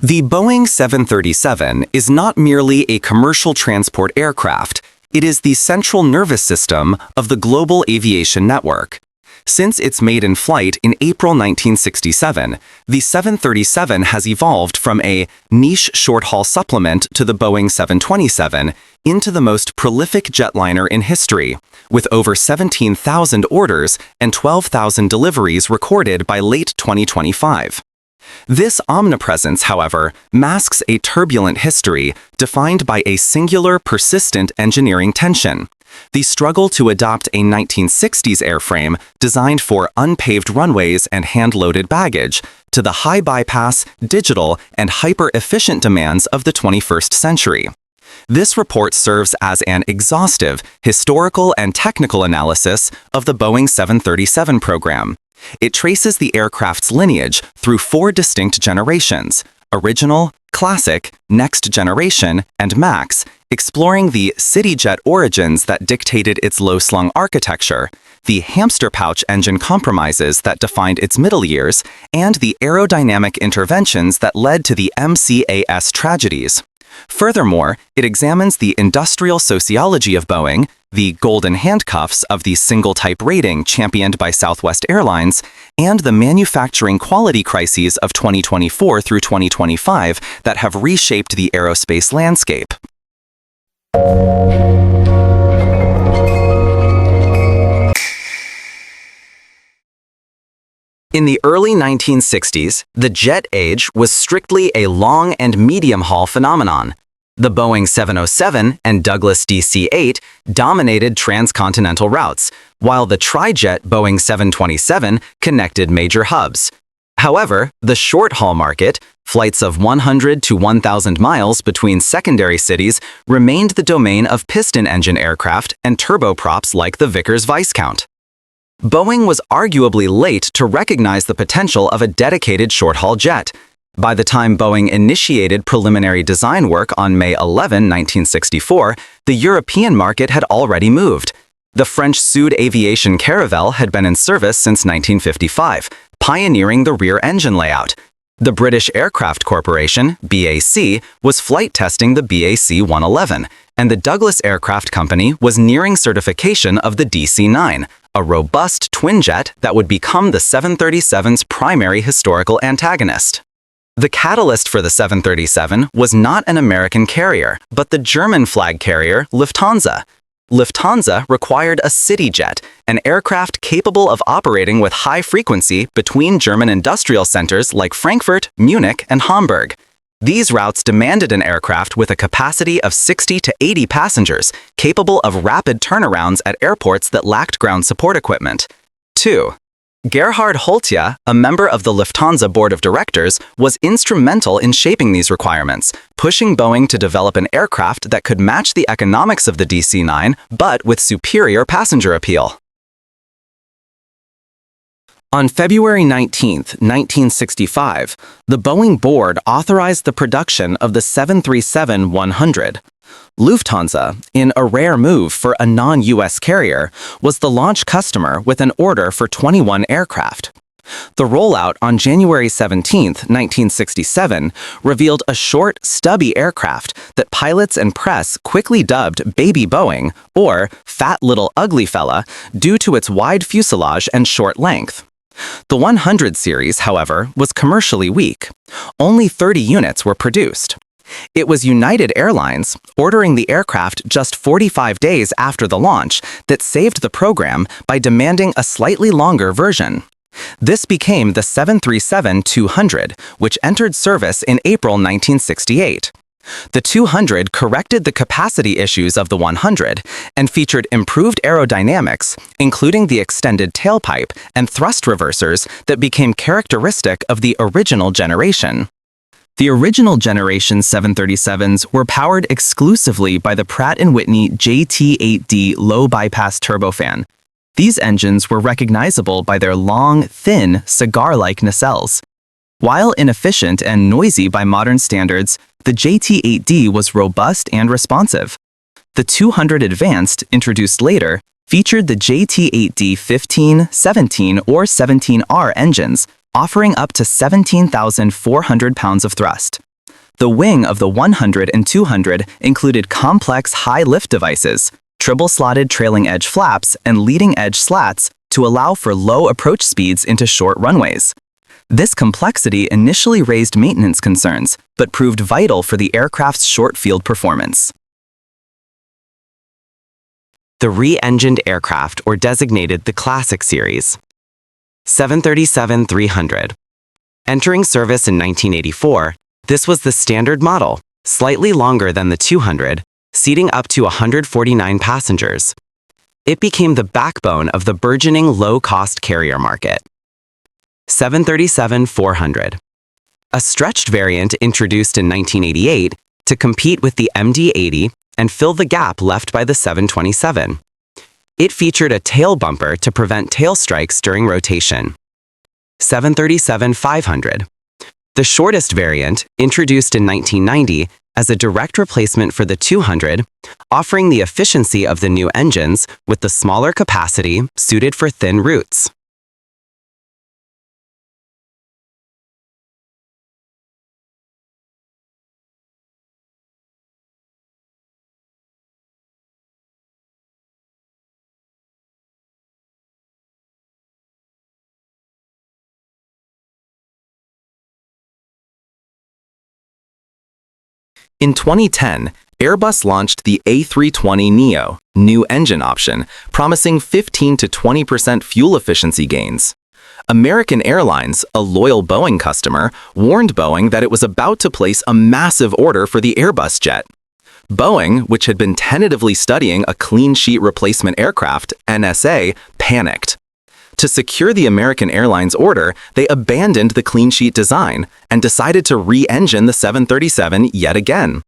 The Boeing 737 is not merely a commercial transport aircraft, it is the central nervous system of the global aviation network. Since its maiden flight in April 1967, the 737 has evolved from a niche short-haul supplement to the Boeing 727 into the most prolific jetliner in history, with over 17,000 orders and 12,000 deliveries recorded by late 2025. This omnipresence, however, masks a turbulent history defined by a singular, persistent engineering tension: the struggle to adopt a 1960s airframe designed for unpaved runways and hand-loaded baggage to the high bypass, digital, and hyper-efficient demands of the 21st century. This report serves as an exhaustive historical and technical analysis of the Boeing 737 program. It traces the aircraft's lineage through 4 distinct generations: original, classic, next generation, and max, exploring the city jet origins that dictated its low-slung architecture, the hamster pouch engine compromises that defined its middle years, and the aerodynamic interventions that led to the MCAS tragedies. Furthermore, it examines the industrial sociology of Boeing, the golden handcuffs of the single-type rating championed by Southwest Airlines, and the manufacturing quality crises of 2024 through 2025 that have reshaped the aerospace landscape. In the early 1960s, the jet age was strictly a long and medium-haul phenomenon. The Boeing 707 and Douglas DC-8 dominated transcontinental routes, while the tri-jet Boeing 727 connected major hubs. However, the short-haul market, flights of 100 to 1,000 miles between secondary cities, remained the domain of piston engine aircraft and turboprops like the Vickers Viscount. Boeing was arguably late to recognize the potential of a dedicated short-haul jet. By the time Boeing initiated preliminary design work on May 11, 1964, the European market had already moved. The French Sud Aviation Caravelle had been in service since 1955, pioneering the rear engine layout. The British Aircraft Corporation, BAC, was flight testing the BAC 111, and the Douglas Aircraft Company was nearing certification of the DC-9, a robust twin-jet that would become the 737's primary historical antagonist. The catalyst for the 737 was not an American carrier, but the German flag carrier Lufthansa. Lufthansa required a city jet, an aircraft capable of operating with high frequency between German industrial centers like Frankfurt, Munich, and Hamburg. These routes demanded an aircraft with a capacity of 60 to 80 passengers, capable of rapid turnarounds at airports that lacked ground support equipment. 2. Gerhard Holtje, a member of the Lufthansa board of directors, was instrumental in shaping these requirements, pushing Boeing to develop an aircraft that could match the economics of the DC-9, but with superior passenger appeal. On February 19, 1965, the Boeing board authorized the production of the 737-100. Lufthansa, in a rare move for a non-US carrier, was the launch customer with an order for 21 aircraft. The rollout on January 17, 1967, revealed a short, stubby aircraft that pilots and press quickly dubbed Baby Boeing, or Fat Little Ugly Fella, due to its wide fuselage and short length. The 100 series, however, was commercially weak. Only 30 units were produced. It was United Airlines, ordering the aircraft just 45 days after the launch, that saved the program by demanding a slightly longer version. This became the 737-200, which entered service in April 1968. The 200 corrected the capacity issues of the 100 and featured improved aerodynamics, including the extended tailpipe and thrust reversers that became characteristic of the original generation. The original generation 737s were powered exclusively by the Pratt & Whitney JT8D low-bypass turbofan. These engines were recognizable by their long, thin, cigar-like nacelles. While inefficient and noisy by modern standards, the JT8D was robust and responsive. The 200 Advanced, introduced later, featured the JT8D 15, 17, or 17R engines, offering up to 17,400 pounds of thrust. The wing of the 100 and 200 included complex high-lift devices, triple-slotted trailing edge flaps, and leading-edge slats to allow for low approach speeds into short runways. This complexity initially raised maintenance concerns, but proved vital for the aircraft's short-field performance. The re-engined aircraft, or designated the Classic Series. 737-300. Entering service in 1984, this was the standard model, slightly longer than the 200, seating up to 149 passengers. It became the backbone of the burgeoning low-cost carrier market. 737-400. A stretched variant introduced in 1988 to compete with the MD-80 and fill the gap left by the 727. It featured a tail bumper to prevent tail strikes during rotation. 737-500. The shortest variant, introduced in 1990 as a direct replacement for the 200, offering the efficiency of the new engines with the smaller capacity suited for thin routes. In 2010, Airbus launched the A320neo, new engine option, promising 15 to 20% fuel efficiency gains. American Airlines, a loyal Boeing customer, warned Boeing that it was about to place a massive order for the Airbus jet. Boeing, which had been tentatively studying a clean sheet replacement aircraft, NSA, panicked. To secure the American Airlines order, they abandoned the clean sheet design and decided to re-engine the 737 yet again.